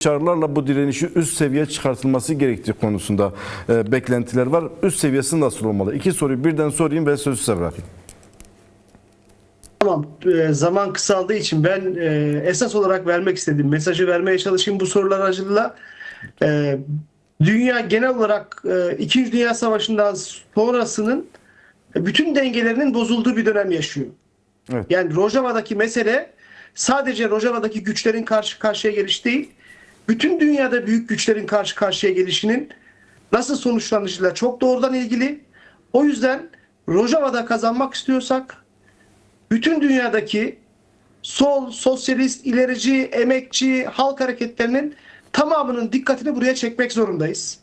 çağrılarla bu direnişi üst seviye çıkartılması gerektiği konusunda beklentiler var. Üst seviyesi nasıl olmalı? İki soruyu birden sorayım ve sözü size bırakayım. Tamam, zaman kısaldığı için ben esas olarak vermek istediğim mesajı vermeye çalışayım bu sorular aracılığıyla. E, Dünya genel olarak İkinci Dünya Savaşı'ndan sonrasının bütün dengelerinin bozulduğu bir dönem yaşıyor. Evet. Yani Rojava'daki mesele sadece Rojava'daki güçlerin karşı karşıya geliş değil, bütün dünyada büyük güçlerin karşı karşıya gelişinin nasıl sonuçlanacağıyla çok doğrudan ilgili. O yüzden Rojava'da kazanmak istiyorsak bütün dünyadaki sol, sosyalist, ilerici, emekçi, halk hareketlerinin tamamının dikkatini buraya çekmek zorundayız.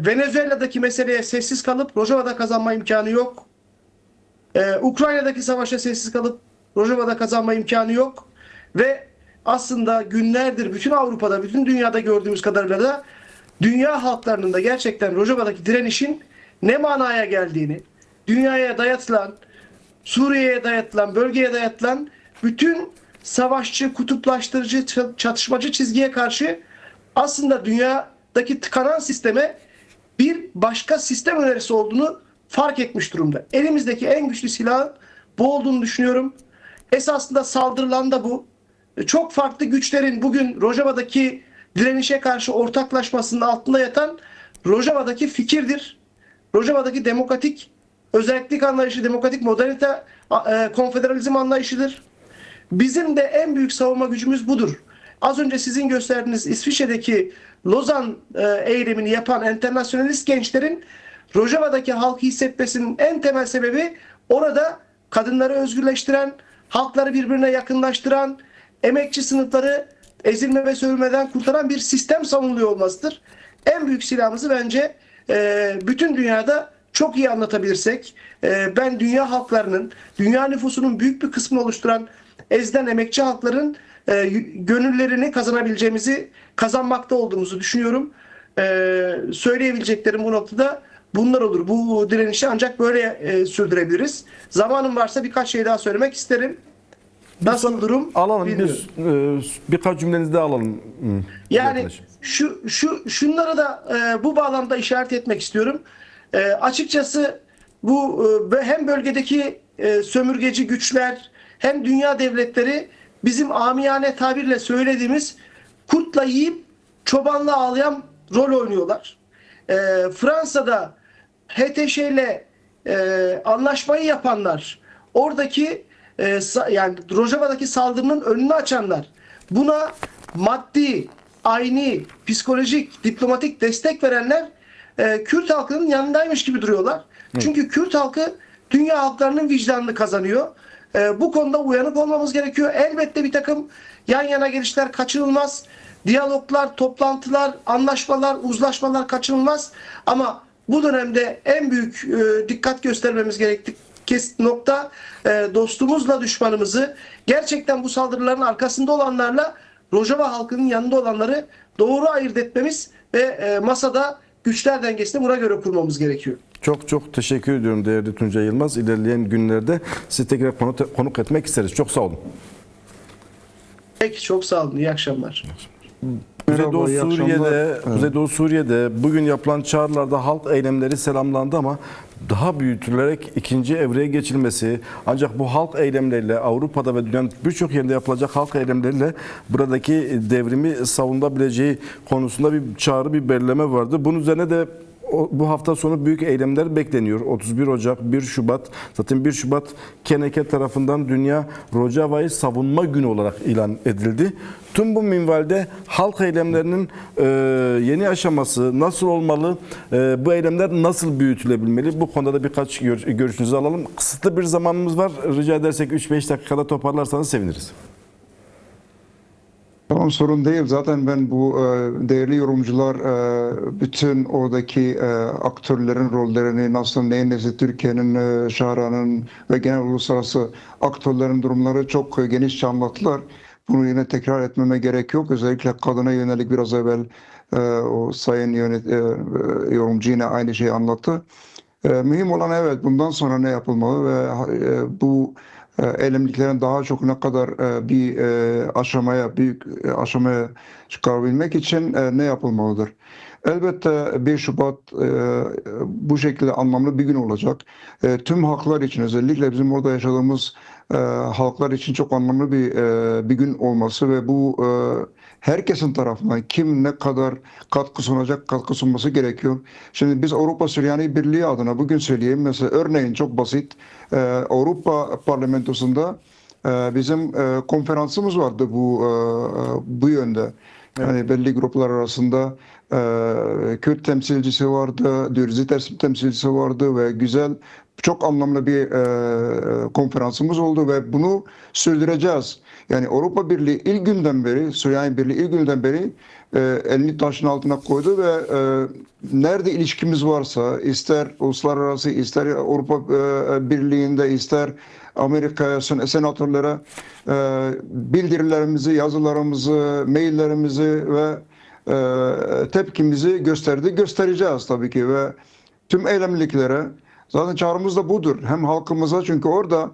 Venezuela'daki meseleye sessiz kalıp Rojava'da kazanma imkanı yok. Ukrayna'daki savaşa sessiz kalıp Rojava'da kazanma imkanı yok. Ve aslında günlerdir bütün Avrupa'da, bütün dünyada gördüğümüz kadarıyla da dünya halklarının da gerçekten Rojava'daki direnişin ne manaya geldiğini, dünyaya dayatılan, Suriye'ye dayatılan, bölgeye dayatılan bütün savaşçı, kutuplaştırıcı, çatışmacı çizgiye karşı aslında dünyadaki tıkanan sisteme bir başka sistem önerisi olduğunu fark etmiş durumda. Elimizdeki en güçlü silahın bu olduğunu düşünüyorum. Esasında saldırılan da bu. Çok farklı güçlerin bugün Rojava'daki direnişe karşı ortaklaşmasının altında yatan Rojava'daki fikirdir. Rojava'daki demokratik özellik anlayışı, demokratik modernite, konfederalizm anlayışıdır. Bizim de en büyük savunma gücümüz budur. Az önce sizin gösterdiğiniz İsviçre'deki Lozan eylemini yapan enternasyonalist gençlerin Rojava'daki halkı hissetmesinin en temel sebebi orada kadınları özgürleştiren, halkları birbirine yakınlaştıran, emekçi sınıfları ezilme ve sövülmeden kurtaran bir sistem savunuluyor olmasıdır. En büyük silahımızı bence bütün dünyada çok iyi anlatabilirsek, ben dünya halklarının, dünya nüfusunun büyük bir kısmını oluşturan ezilen emekçi halkların gönüllerini kazanabileceğimizi, kazanmakta olduğumuzu düşünüyorum. Söyleyebileceklerim bu noktada bunlar olur. Bu direnişi ancak böyle sürdürebiliriz. Zamanım varsa birkaç şey daha söylemek isterim. Nasıl durum? Alalım Bilmiyorum. birkaç cümlenizi de alalım. Yani şunları da bu bağlamda işaret etmek istiyorum. Açıkçası bu hem bölgedeki sömürgeci güçler hem dünya devletleri bizim amiyane tabirle söylediğimiz kurtla yiyip çobanla ağlayan rol oynuyorlar. Fransa'da HTŞ ile anlaşmayı yapanlar, oradaki yani Rojava'daki saldırının önünü açanlar, buna maddi, ayni, psikolojik, diplomatik destek verenler Kürt halkının yanındaymış gibi duruyorlar. Çünkü Kürt halkı dünya halklarının vicdanını kazanıyor. Bu konuda uyanık olmamız gerekiyor. Elbette bir takım yan yana gelişler kaçınılmaz. Diyaloglar, toplantılar, anlaşmalar, uzlaşmalar kaçınılmaz. Ama bu dönemde en büyük dikkat göstermemiz gerektiği nokta dostumuzla düşmanımızı, gerçekten bu saldırıların arkasında olanlarla Rojava halkının yanında olanları doğru ayırt etmemiz ve masada güçler dengesini buna göre kurmamız gerekiyor. Çok çok teşekkür ediyorum değerli Tuncay Yılmaz. İlerleyen günlerde sizi tekrar konuk etmek isteriz. Çok sağ olun. Peki, çok sağ olun. İyi akşamlar. Kuzeydoğu Suriye'de bugün yapılan çağrılarda halk eylemleri selamlandı ama daha büyütülerek ikinci evreye geçilmesi, ancak bu halk eylemleriyle Avrupa'da ve dünyanın birçok yerinde yapılacak halk eylemleriyle buradaki devrimi savunabileceği konusunda bir çağrı, bir belirleme vardı. Bunun üzerine de bu hafta sonu büyük eylemler bekleniyor. 31 Ocak, 1 Şubat. Zaten 1 Şubat Keneke tarafından Dünya Rojava'yı Savunma Günü olarak ilan edildi. Tüm bu minvalde halk eylemlerinin yeni aşaması nasıl olmalı? Bu eylemler nasıl büyütülebilmeli? Bu konuda da birkaç görüşünüzü alalım. Kısıtlı bir zamanımız var. Rica edersek 3-5 dakikada toparlarsanız seviniriz. Tamam, sorun değil. Zaten ben bu değerli yorumcular bütün oradaki aktörlerin rollerini, nasıl neyin nesi, Türkiye'nin, Şahra'nın ve genel uluslararası aktörlerin durumları çok genişçe anlattılar. Bunu yine tekrar etmeme gerek yok. Özellikle kadına yönelik biraz evvel o sayın yorumcu yine aynı şeyi anlattı. Mühim olan evet bundan sonra ne yapılmalı ve bu eylemliklerin daha çok ne kadar bir büyük aşamaya çıkarabilmek için ne yapılmalıdır? Elbette 1 Şubat bu şekilde anlamlı bir gün olacak. Tüm halklar için, özellikle bizim orada yaşadığımız halklar için çok anlamlı bir gün olması ve bu herkesin tarafından kim ne kadar katkı sunacak, katkı sunması gerekiyor. Şimdi biz Avrupa Süryani Birliği adına bugün söyleyeyim. Mesela örneğin çok basit, Avrupa Parlamentosu'nda bizim konferansımız vardı bu yönde. Yani belli gruplar arasında Kürt temsilcisi vardı, Dürzi temsilcisi vardı ve güzel, çok anlamlı bir konferansımız oldu ve bunu sürdüreceğiz. Yani Avrupa Birliği ilk günden beri, Süryani Birliği ilk günden beri elini taşın altına koydu ve nerede ilişkimiz varsa, ister uluslararası, ister Avrupa Birliği'nde, ister Amerika'ya, senatörlere bildirilerimizi, yazılarımızı, maillerimizi ve tepkimizi göstereceğiz tabii ki ve tüm eylemliklere zaten çağrımız da budur. Hem halkımıza, çünkü orada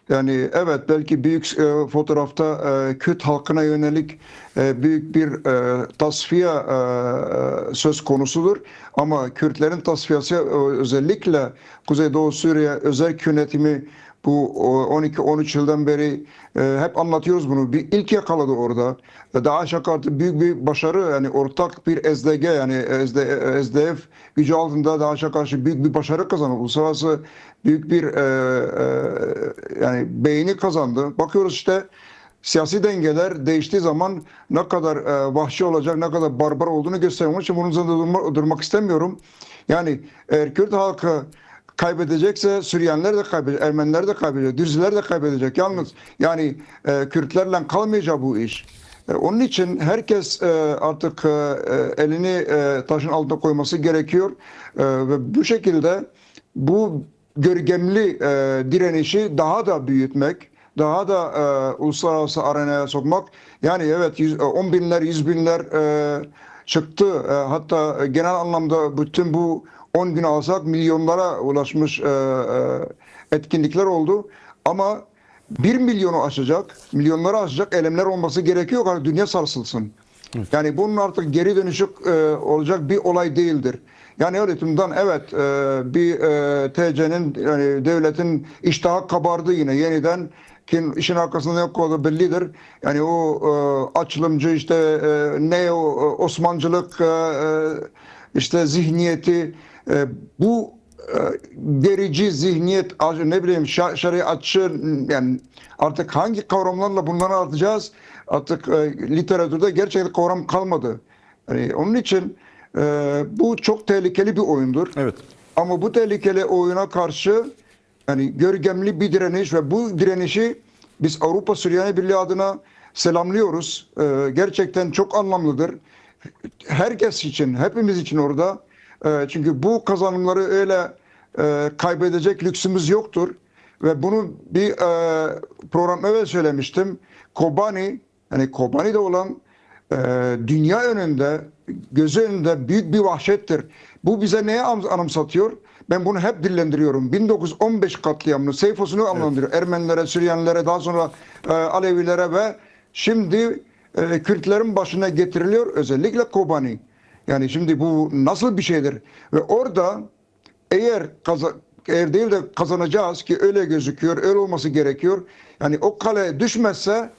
yani evet belki büyük fotoğrafta Kürt halkına yönelik büyük bir tasfiye söz konusudur. Ama Kürtlerin tasfiyesi özellikle Kuzeydoğu Suriye özerk yönetimi bu 12-13 yıldan beri hep anlatıyoruz bunu. Bir ilk yakaladı orada. Daha artık büyük bir başarı, yani ortak bir SDG, yani SDF gücü altında DAEŞ'e karşı büyük bir başarı kazandı. Uluslararası büyük bir yani beğeni kazandı. Bakıyoruz işte siyasi dengeler değiştiği zaman ne kadar vahşi olacak, ne kadar barbar olduğunu gösteriyor. Onun için bunun üzerinde durmak istemiyorum. Yani eğer Kürt halkı kaybedecekse Süryaniler de kaybedecek, Ermeniler de kaybedecek, Dürziler de kaybedecek. Yalnız yani Kürtlerle kalmayacak bu iş. Onun için herkes artık elini taşın altına koyması gerekiyor ve bu şekilde bu görkemli direnişi daha da büyütmek, daha da uluslararası arenaya sokmak. Yani evet 10 binler, 100 binler çıktı. Hatta genel anlamda bütün bu 10 gün alsak milyonlara ulaşmış etkinlikler oldu. Ama 1 milyonu aşacak, milyonları aşacak eylemler olması gerekiyor ki dünya sarsılsın. Evet. Yani bunun artık geri dönüşü olacak bir olay değildir. Yani öğretimden evet bir TC'nin, yani devletin iştahı kabardı yine yeniden. Ki işin arkasında ne olduğu bellidir. Yani o açılımcı işte neo Osmancılık işte zihniyeti, bu gerici zihniyet, ne bileyim şeriatçı, yani artık hangi kavramlarla bunları atacağız? Artık literatürde gerçekten kavram kalmadı. Yani onun için bu çok tehlikeli bir oyundur. Evet. Ama bu tehlikeli oyuna karşı yani görkemli bir direniş ve bu direnişi biz Avrupa Süryani Birliği adına selamlıyoruz. Gerçekten çok anlamlıdır. Herkes için, hepimiz için orada. Çünkü bu kazanımları öyle kaybedecek lüksümüz yoktur. Ve bunu bir program evvel söylemiştim. Kobani, yani Kobani'de olan dünya önünde, gözü önünde büyük bir vahşettir. Bu bize neye anımsatıyor? Ben bunu hep dillendiriyorum. 1915 katliamını, Seyfos'unu anlamlandırıyor. Evet. Ermenilere, Süryanilere, daha sonra Alevilere ve şimdi Kürtlerin başına getiriliyor. Özellikle Kobani. Yani şimdi bu nasıl bir şeydir? Ve orada eğer değil de kazanacağız ki öyle gözüküyor, öyle olması gerekiyor. Yani o kale düşmezse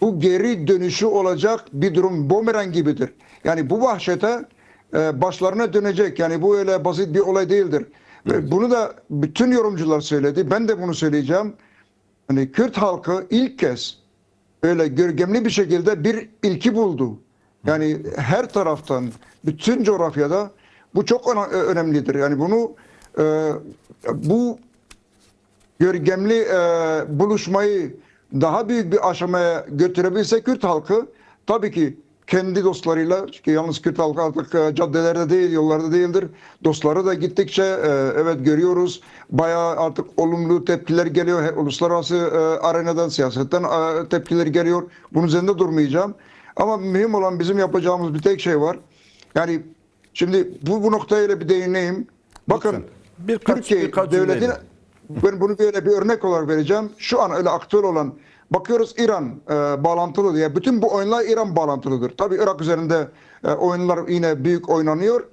bu geri dönüşü olacak bir durum, bumerang gibidir. Yani bu vahşete başlarına dönecek. Yani bu öyle basit bir olay değildir. Evet. Ve bunu da bütün yorumcular söyledi. Ben de bunu söyleyeceğim. Hani Kürt halkı ilk kez öyle görkemli bir şekilde bir ilki buldu. Yani her taraftan, bütün coğrafyada bu çok önemlidir. Yani bunu bu görkemli buluşmayı daha büyük bir aşamaya götürebilse Kürt halkı, tabii ki kendi dostlarıyla, ki yalnız Kürt halkı artık caddelerde değil, yollarda değildir. Dostları da gittikçe evet görüyoruz. Bayağı artık olumlu tepkiler geliyor. Uluslararası arenadan, siyasetten tepkiler geliyor. Bunun üzerinde durmayacağım. Ama mühim olan bizim yapacağımız bir tek şey var. Yani şimdi bu noktaya bir değineyim. Bakın Türkiye devletin ben bunu böyle bir örnek olarak vereceğim. Şu an öyle aktüel olan, bakıyoruz İran bağlantılı diye. Bütün bu oyunlar İran bağlantılıdır. Tabii Irak üzerinde oyunlar yine büyük oynanıyor.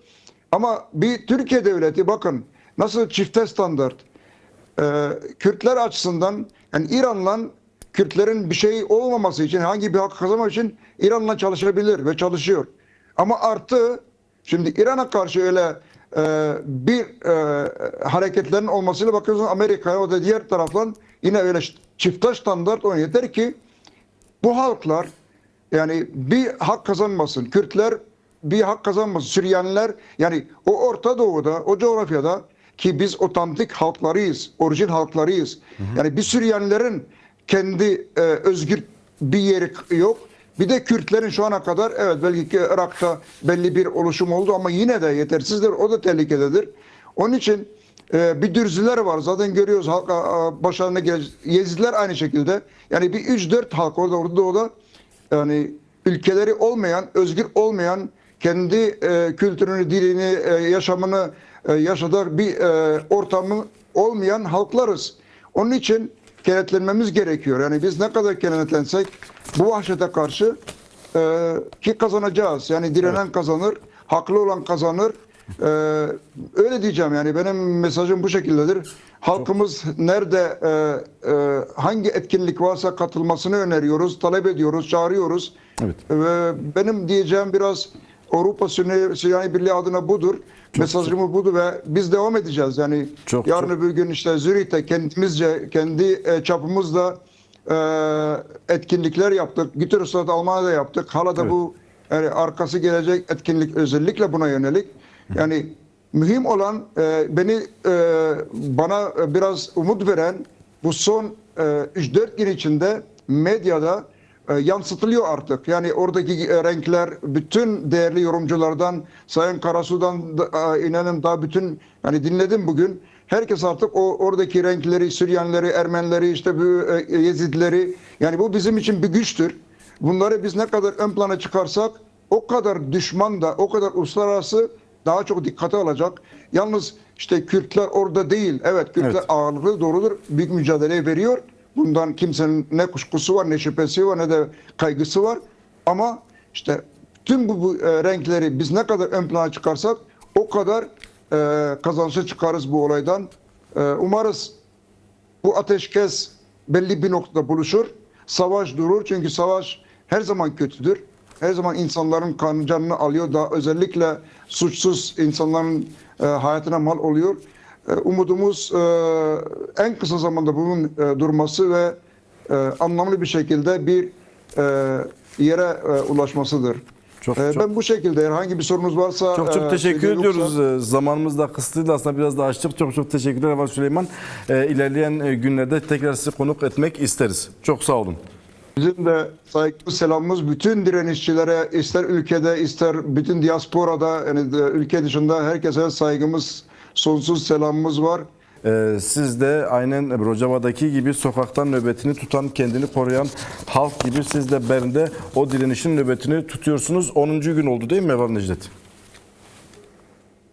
Ama bir Türkiye devleti bakın nasıl çifte standart. Kürtler açısından yani İran'la Kürtlerin bir şey olmaması için, hangi bir hak kazanmak için İran'la çalışabilir ve çalışıyor. Ama artı şimdi İran'a karşı öyle bir hareketlerin olmasıyla bakıyorsunuz Amerika'ya, o da diğer taraftan yine öyle çifte standart oynuyor. Yeter ki bu halklar yani bir hak kazanmasın. Kürtler bir hak kazanmasın. Süryaniler yani o Orta Doğu'da, o coğrafyada ki biz otantik halklarıyız, orijin halklarıyız. Yani bir Süryanilerin kendi özgür bir yeri yok. Bir de Kürtlerin şu ana kadar evet belki ki Irak'ta belli bir oluşum oldu ama yine de yetersizdir. O da tehlikededir. Onun için bir Dürziler var. Zaten görüyoruz halka başlarına gelecek. Yezidiler aynı şekilde. Yani bir 3-4 halk orada Doğu'da yani ülkeleri olmayan, özgür olmayan, kendi kültürünü, dilini, yaşamını yaşadığı bir ortamı olmayan halklarız. Onun için kenetlenmemiz gerekiyor. Yani biz ne kadar kenetlensek bu vahşete karşı ki kazanacağız. Yani direnen kazanır, haklı olan kazanır. Öyle diyeceğim yani benim mesajım bu şekildedir. Halkımız nerede hangi etkinlik varsa katılmasını öneriyoruz, talep ediyoruz, çağırıyoruz. Evet. Benim diyeceğim biraz Avrupa Süryani Birliği adına budur. Mesajımız budur ve biz devam edeceğiz. Yani yarın öbür gün işte Zürih'te kendimizce, kendi çapımızda etkinlikler yaptık. Güterüs'te Almanya'da yaptık. Hala da bu yani arkası gelecek etkinlik özellikle buna yönelik. Yani mühim olan bana biraz umut veren bu son 3-4 gün içinde medyada yansıtılıyor artık. Yani oradaki renkler bütün değerli yorumculardan, Sayın Karasu'dan inanın daha bütün yani dinledim bugün. Herkes artık oradaki renkleri, Süryanileri, Ermenileri, işte bu Yezidileri yani bu bizim için bir güçtür. Bunları biz ne kadar ön plana çıkarsak o kadar düşman da o kadar uluslararası daha çok dikkate alacak. Yalnız işte Kürtler orada değil. Evet Kürtler ağırlıklı doğrudur. Büyük mücadele veriyor. Bundan kimsenin ne kuşkusu var, ne şüphesi var, ne de kaygısı var. Ama işte tüm bu renkleri biz ne kadar ön plana çıkarsak o kadar kazançlı çıkarız bu olaydan. Umarız bu ateşkes belli bir noktada buluşur. Savaş durur. Çünkü savaş her zaman kötüdür. Her zaman insanların canını alıyor. Daha özellikle suçsuz insanların hayatına mal oluyor. Umudumuz en kısa zamanda bunun durması ve anlamlı bir şekilde bir yere ulaşmasıdır. Ben bu şekilde herhangi bir sorunuz varsa çok teşekkür ediyoruz. Zamanımız da kısıtlıydı aslında biraz daha açtık. Çok teşekkürler Eval Süleyman. İlerleyen günlerde tekrar sizi konuk etmek isteriz. Çok sağ olun. Bizim de saygımız, selamımız bütün direnişçilere, ister ülkede ister bütün diasporada yani ülke dışında herkese saygımız, sonsuz selamımız var. Siz de aynen Rojava'daki gibi sokaktan nöbetini tutan, kendini koruyan halk gibi siz de Bern'de o direnişin nöbetini tutuyorsunuz. 10. gün oldu değil mi Eval Necdet?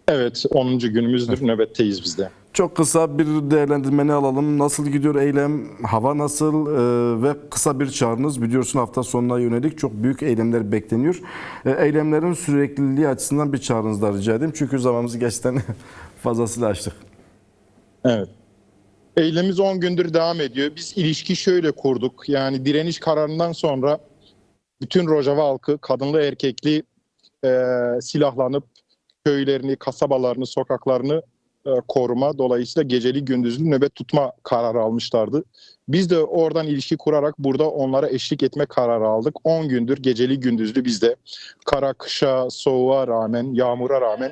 Evet, 10. günümüzdür. Nöbetteyiz biz de. Çok kısa bir değerlendirmeni alalım. Nasıl gidiyor eylem? Hava nasıl? Ve kısa bir çağrınız. Biliyorsun hafta sonuna yönelik çok büyük eylemler bekleniyor. Eylemlerin sürekliliği açısından bir çağrınızı da rica edeyim. Çünkü zamanımızı gerçekten fazlasıyla açtık. Evet. Eylemimiz 10 gündür devam ediyor. Biz ilişki şöyle kurduk. Yani direniş kararından sonra bütün Rojava halkı kadınlı erkekli silahlanıp köylerini, kasabalarını, sokaklarını koruma, dolayısıyla geceli gündüzlü nöbet tutma kararı almışlardı. Biz de oradan ilişki kurarak burada onlara eşlik etme kararı aldık. 10 gündür geceli gündüzlü biz de kara, kışa, soğuğa rağmen, yağmura rağmen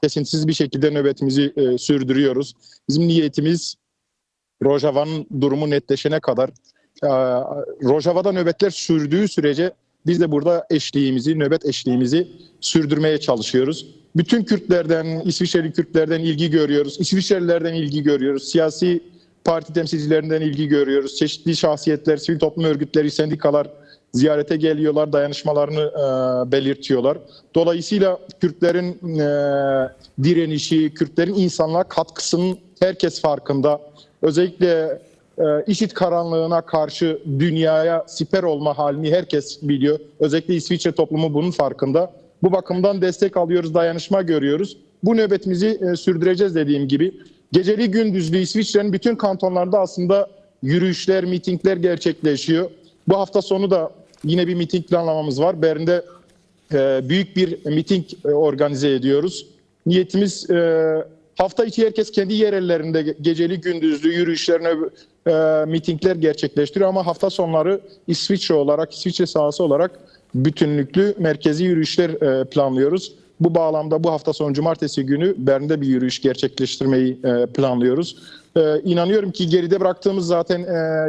kesintisiz bir şekilde nöbetimizi sürdürüyoruz. Bizim niyetimiz Rojava'nın durumu netleşene kadar, Rojava'da nöbetler sürdüğü sürece biz de burada nöbet eşliğimizi sürdürmeye çalışıyoruz. Bütün Kürtlerden, İsviçreli Kürtlerden ilgi görüyoruz. İsviçrelilerden ilgi görüyoruz. Siyasi parti temsilcilerinden ilgi görüyoruz. Çeşitli şahsiyetler, sivil toplum örgütleri, sendikalar ziyarete geliyorlar, dayanışmalarını belirtiyorlar. Dolayısıyla Kürtlerin direnişi, Kürtlerin insanlığa katkısının herkes farkında. Özellikle IŞİD karanlığına karşı dünyaya siper olma halini herkes biliyor. Özellikle İsviçre toplumu bunun farkında. Bu bakımdan destek alıyoruz, dayanışma görüyoruz. Bu nöbetimizi sürdüreceğiz dediğim gibi. Geceli gündüzlü İsviçre'nin bütün kantonlarda aslında yürüyüşler, mitingler gerçekleşiyor. Bu hafta sonu da yine bir miting planlamamız var. Bern'de büyük bir miting organize ediyoruz. Niyetimiz hafta içi herkes kendi yerellerinde geceli gündüzlü yürüyüşlerine, mitingler gerçekleştiriyor ama hafta sonları İsviçre olarak, İsviçre sahası olarak bütünlüklü merkezi yürüyüşler planlıyoruz. Bu bağlamda bu hafta sonu cumartesi günü Bern'de bir yürüyüş gerçekleştirmeyi planlıyoruz. İnanıyorum ki geride bıraktığımız zaten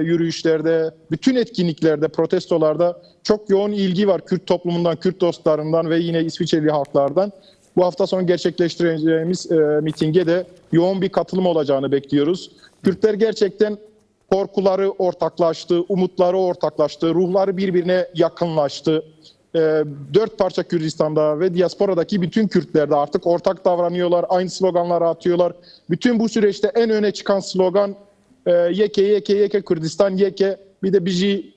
yürüyüşlerde, bütün etkinliklerde, protestolarda çok yoğun ilgi var Kürt toplumundan, Kürt dostlarından ve yine İsviçreli halklardan. Bu hafta sonu gerçekleştireceğimiz mitinge de yoğun bir katılım olacağını bekliyoruz. Kürtler gerçekten korkuları ortaklaştı, umutları ortaklaştı, ruhları birbirine yakınlaştı. Dört parça Kürdistan'da ve diasporadaki bütün Kürtlerde artık ortak davranıyorlar, aynı sloganları atıyorlar. Bütün bu süreçte en öne çıkan slogan Yeke Yeke Yeke Kürdistan Yeke, bir de Biji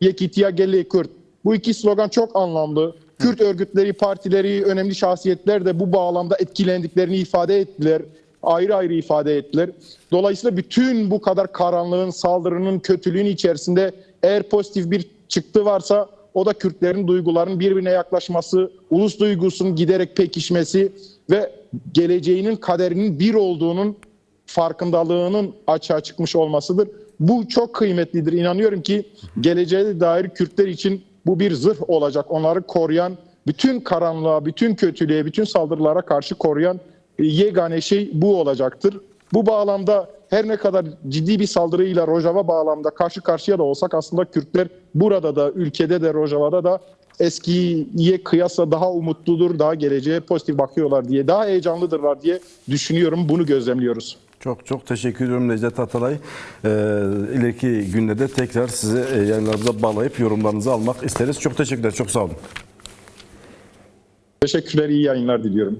Yekitiya Gelle Kürt. Bu iki slogan çok anlamlı. Kürt örgütleri, partileri, önemli şahsiyetler de bu bağlamda etkilendiklerini ifade ettiler. Ayrı ayrı ifade ettiler. Dolayısıyla bütün bu kadar karanlığın, saldırının, kötülüğün içerisinde eğer pozitif bir çıktı varsa o da Kürtlerin duygularının birbirine yaklaşması, ulus duygusunun giderek pekişmesi ve geleceğinin kaderinin bir olduğunun farkındalığının açığa çıkmış olmasıdır. Bu çok kıymetlidir. İnanıyorum ki geleceğe dair Kürtler için bu bir zırh olacak. Onları koruyan, bütün karanlığa, bütün kötülüğe, bütün saldırılara karşı koruyan yegane şey bu olacaktır. Bu bağlamda her ne kadar ciddi bir saldırıyla Rojava bağlamda karşı karşıya da olsak aslında Kürtler burada da, ülkede de, Rojava'da da eskiye kıyasla daha umutludur, daha geleceğe pozitif bakıyorlar diye, daha heyecanlıdırlar diye düşünüyorum. Bunu gözlemliyoruz. Çok çok teşekkür ediyorum Necdet Atalay. İleriki günlerde tekrar sizi yayınlarımıza bağlayıp yorumlarınızı almak isteriz. Çok teşekkürler, çok sağ olun. Teşekkürler, iyi yayınlar diliyorum.